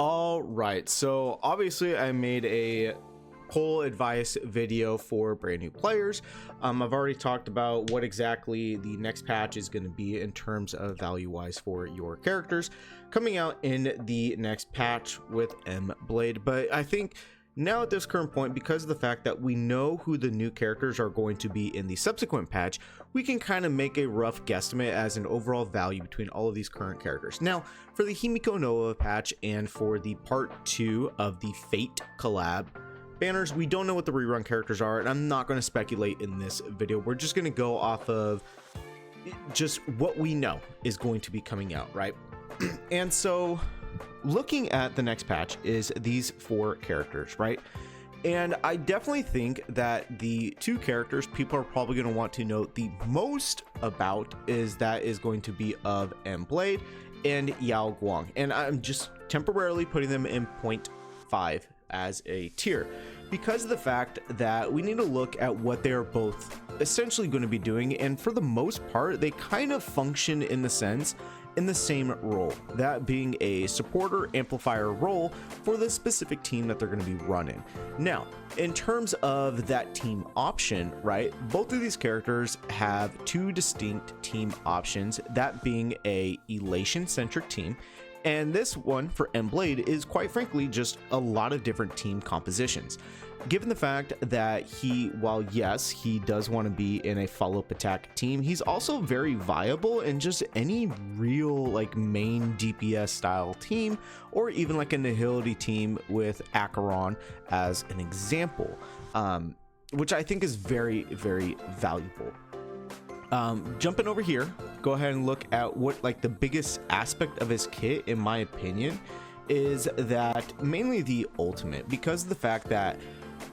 All right, so obviously I made a poll advice video for brand new players. I've already talked about what exactly the next patch is going to be in terms of value wise for your characters coming out in the next patch with Mlade. But I think now at this current point, because of the fact that we know who the new characters are going to be in the subsequent patch, we can kind of make a rough guesstimate as an overall value between all of these current characters. Now, for the Himiko Nova patch and for the part 2 of the Fate collab banners, we don't know what the rerun characters are, and I'm not going to speculate in this video. We're just going to go off of just what we know is going to be coming out, right? And so looking at the next patch is these 4 characters, right? And I definitely think that the 2 characters people are probably going to want to know the most about is going to be of Mlade and YaoGuang, and I'm just temporarily putting them in 0.5 as a tier because of the fact that we need to look at what they're both essentially going to be doing, and for the most part they kind of function in the same role, that being a supporter amplifier role for the specific team that they're going to be running. Now, in terms of that team option, right, both of these characters have 2 distinct team options, that being a elation centric team, and this one for Mlade is quite frankly just a lot of different team compositions. Given the fact that while yes, he does want to be in a follow-up attack team, he's also very viable in just any real like main DPS style team, or even like a Nihility team with Acheron as an example, which I think is very, very valuable. Jumping over here, go ahead and look at what like the biggest aspect of his kit, in my opinion, is that mainly the ultimate, because of the fact that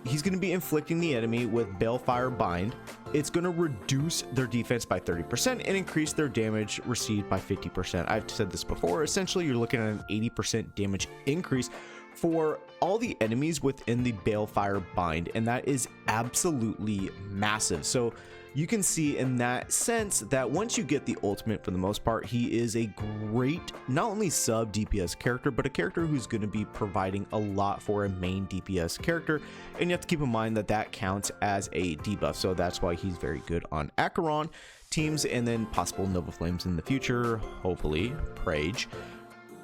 he's going to be inflicting the enemy with Balefire Bind. It's going to reduce their defense by 30% and increase their damage received by 50%. I've said this before, essentially you're looking at an 80% damage increase for all the enemies within the Balefire Bind, and that is absolutely massive. So you can see in that sense that once you get the ultimate, for the most part, he is a great, not only sub DPS character, but a character who's going to be providing a lot for a main DPS character. And you have to keep in mind that that counts as a debuff. So that's why he's very good on Acheron teams, and then possible Nova Flames in the future, hopefully Prage.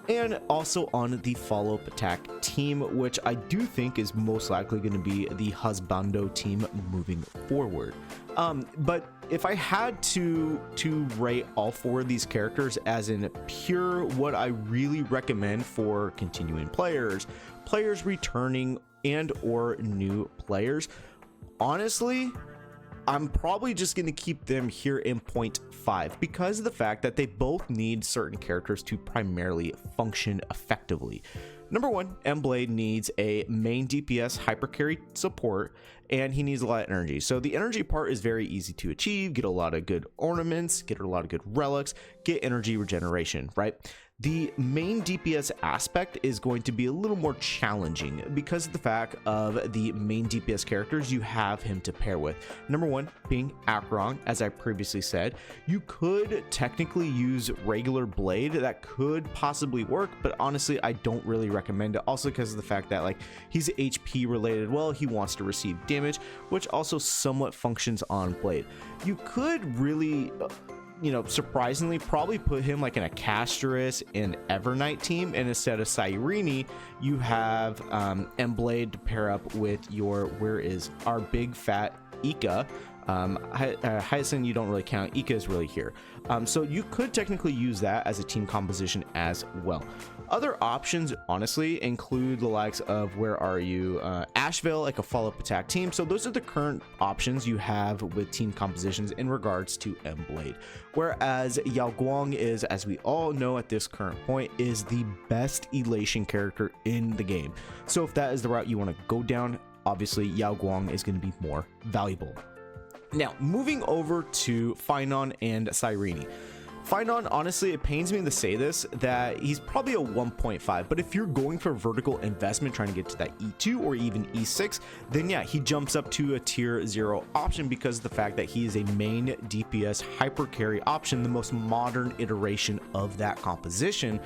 And also on the follow-up attack team, which I do think is most likely going to be the Husbando team moving forward. But if I had to rate all 4 of these characters as in pure what I really recommend for continuing players returning, and or new players, honestly, I'm probably just going to keep them here in 0.5 because of the fact that they both need certain characters to primarily function effectively. Number 1, Mlade needs a main DPS hypercarry support, and he needs a lot of energy. So the energy part is very easy to achieve. Get a lot of good ornaments, get a lot of good relics, get energy regeneration, right? The main DPS aspect is going to be a little more challenging because of the fact of the main DPS characters you have him to pair with. Number 1 being Acheron, as I previously said. You could technically use regular Blade, that could possibly work, but honestly I don't really recommend it, also because of the fact that like he's HP related, well, he wants to receive damage, which also somewhat functions on Blade. You could really surprisingly probably put him like in a Casterus and Evernight team, and instead of Sirene you have Mlade to pair up with your, where is our big fat Ika. Hyacinth you don't really count, Ika is really here. So you could technically use that as a team composition as well. Other options honestly include the likes of, where are you, Asheville, like a follow-up attack team. So those are the current options you have with team compositions in regards to Mlade, whereas YaoGuang is, as we all know at this current point, is the best elation character in the game. So if that is the route you want to go down, obviously YaoGuang is going to be more valuable. Now, moving over to Fineon and Sirene. Fineon, honestly, it pains me to say this, that he's probably a 1.5, but if you're going for vertical investment trying to get to that E2 or even E6, then yeah, he jumps up to a tier 0 option because of the fact that he is a main DPS hyper carry option, the most modern iteration of that composition.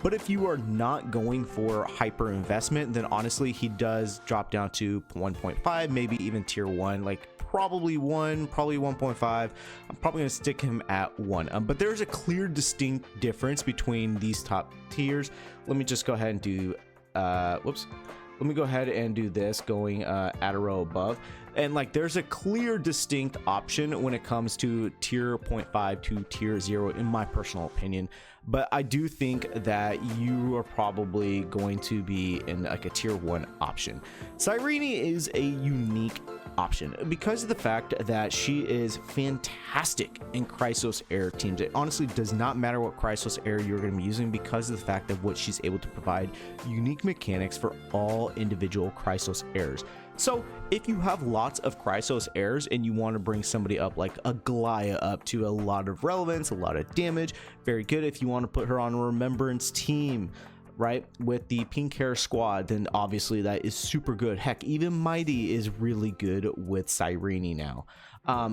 But if you are not going for hyper investment, then honestly he does drop down to 1.5, maybe even tier 1, like probably 1, probably 1.5. I'm probably gonna stick him at 1. But there's a clear distinct difference between these top tiers. Let me just go ahead and do let me go ahead and do this, going at a row above. And like there's a clear distinct option when it comes to tier 0.5 to tier 0 in my personal opinion. But I do think that you are probably going to be in like a tier 1 option. Sirene is a unique option because of the fact that she is fantastic in Chrysos Air teams. It honestly does not matter what Chrysos Air you're going to be using because of the fact of what she's able to provide unique mechanics for all individual Chrysos Airs. So if you have lots of Chrysos Airs and you want to bring somebody up like a Glaya up to a lot of relevance, a lot of damage, very good. If you want to put her on a Remembrance team, right, with the pink hair squad, then obviously that is super good. Heck, even Mighty is really good with Sirene now.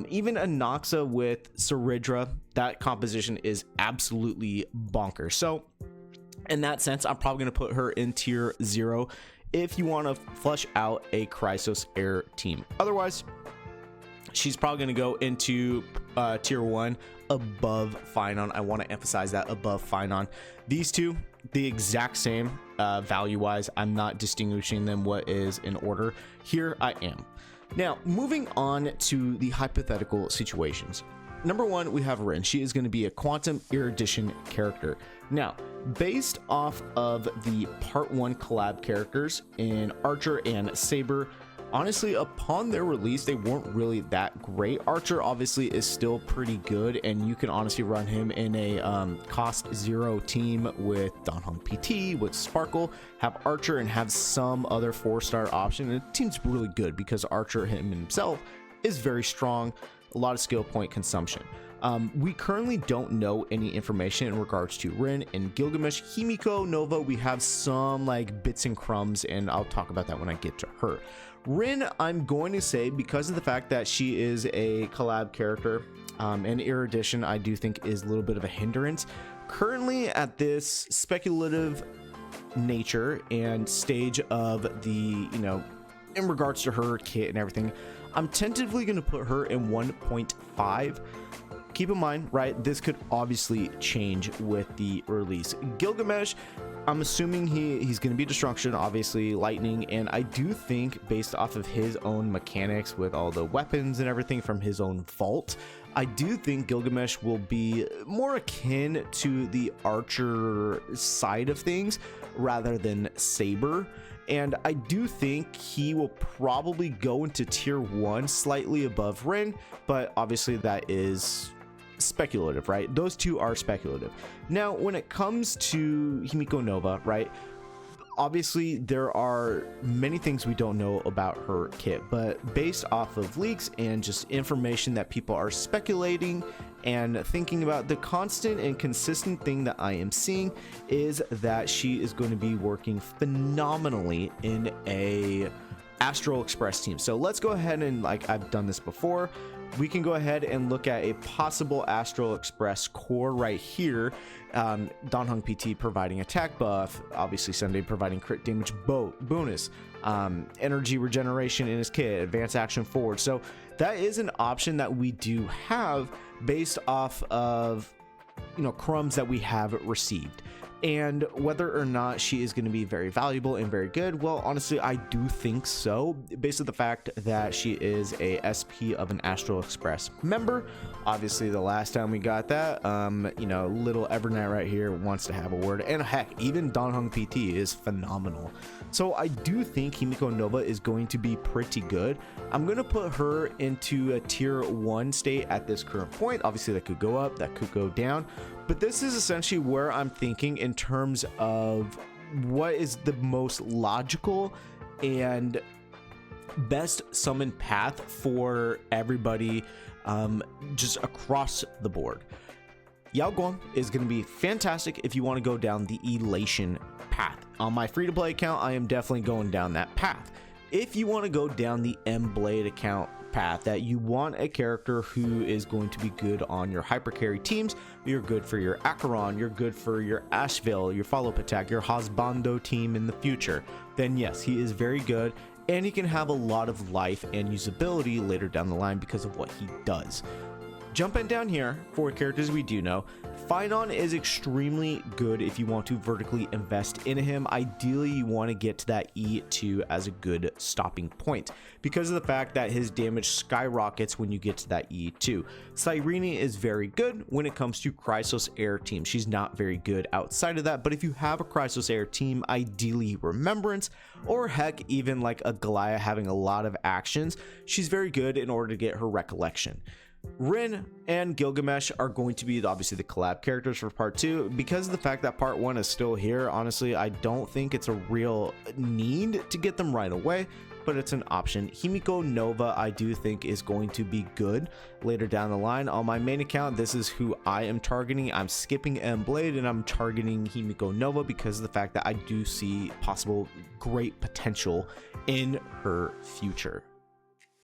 Even Anoxa with Saridra, that composition is absolutely bonkers. So in that sense, I'm probably going to put her in tier 0 if you want to flush out a Chrysos Air team. Otherwise, she's probably going to go into tier 1 above Fineon. I want to emphasize that, above Fineon. These two, the exact same value wise. I'm not distinguishing them what is in order. Here I am. Now, moving on to the hypothetical situations. Number 1, we have Rin. She is going to be a quantum erudition character. Now, based off of the part 1 collab characters in Archer and Saber, honestly, upon their release, they weren't really that great. Archer obviously is still pretty good, and you can honestly run him in a cost 0 team with Donghong PT, with Sparkle, have Archer and have some other 4-star option. And the team's really good because Archer himself is very strong, a lot of skill point consumption. We currently don't know any information in regards to Rin and Gilgamesh. Himiko Nova, we have some like bits and crumbs, and I'll talk about that when I get to her. Rin, I'm going to say, because of the fact that she is a collab character, and erudition I do think is a little bit of a hindrance currently at this speculative nature and stage of the, you know, in regards to her kit and everything. I'm tentatively going to put her in 1.5. Keep in mind, right, this could obviously change with the release. Gilgamesh, I'm assuming he's going to be destruction, obviously lightning, and I do think based off of his own mechanics with all the weapons and everything from his own vault, I do think Gilgamesh will be more akin to the Archer side of things rather than Saber. And I do think he will probably go into tier 1 slightly above Rin, but obviously that is speculative, right? Those two are speculative. Now, when it comes to Himiko Nova, right, obviously there are many things we don't know about her kit, but based off of leaks and just information that people are speculating and thinking about, the constant and consistent thing that I am seeing is that she is going to be working phenomenally in a Astral Express team. So let's go ahead and, like I've done this before, we can go ahead and look at a possible Astral Express core right here. Donghong PT providing attack buff, obviously Sunday providing crit damage bonus, energy regeneration in his kit, advanced action forward. So that is an option that we do have based off of, you know, crumbs that we have received. And whether or not she is going to be very valuable and very good, well, honestly, I do think so, based on the fact that she is a SP of an Astral Express member. Obviously, the last time we got that, you know, little Evernight right here wants to have a word. And heck, even Donghong PT is phenomenal. So I do think Himiko Nova is going to be pretty good. I'm going to put her into a tier 1 state at this current point. Obviously, that could go up, that could go down. But this is essentially where I'm thinking in terms of what is the most logical and best summon path for everybody, just across the board. YaoGuang is going to be fantastic if you want to go down the elation path. On my free-to-play account, I am definitely going down that path. If you want to go down the Mlade account path, that you want a character who is going to be good on your hypercarry teams, you're good for your Acheron, you're good for your Asheville, your follow-up attack, your Hosbando team in the future, then yes, he is very good, and he can have a lot of life and usability later down the line because of what he does. Jumping down here for characters we do know, Fineon is extremely good if you want to vertically invest in him. Ideally, you want to get to that E2 as a good stopping point because of the fact that his damage skyrockets when you get to that E2. Sirene is very good when it comes to Chrysos Air team. She's not very good outside of that, but if you have a Chrysos Air team, ideally Remembrance, or heck, even like a Goliath having a lot of actions, she's very good in order to get her Recollection. Rin and Gilgamesh are going to be obviously the collab characters for part 2. Because of the fact that part 1 is still here, honestly, I don't think it's a real need to get them right away, but it's an option. Himiko Nova, I do think, is going to be good later down the line. On my main account, this is who I am targeting. I'm skipping Mlade and I'm targeting Himiko Nova because of the fact that I do see possible great potential in her future.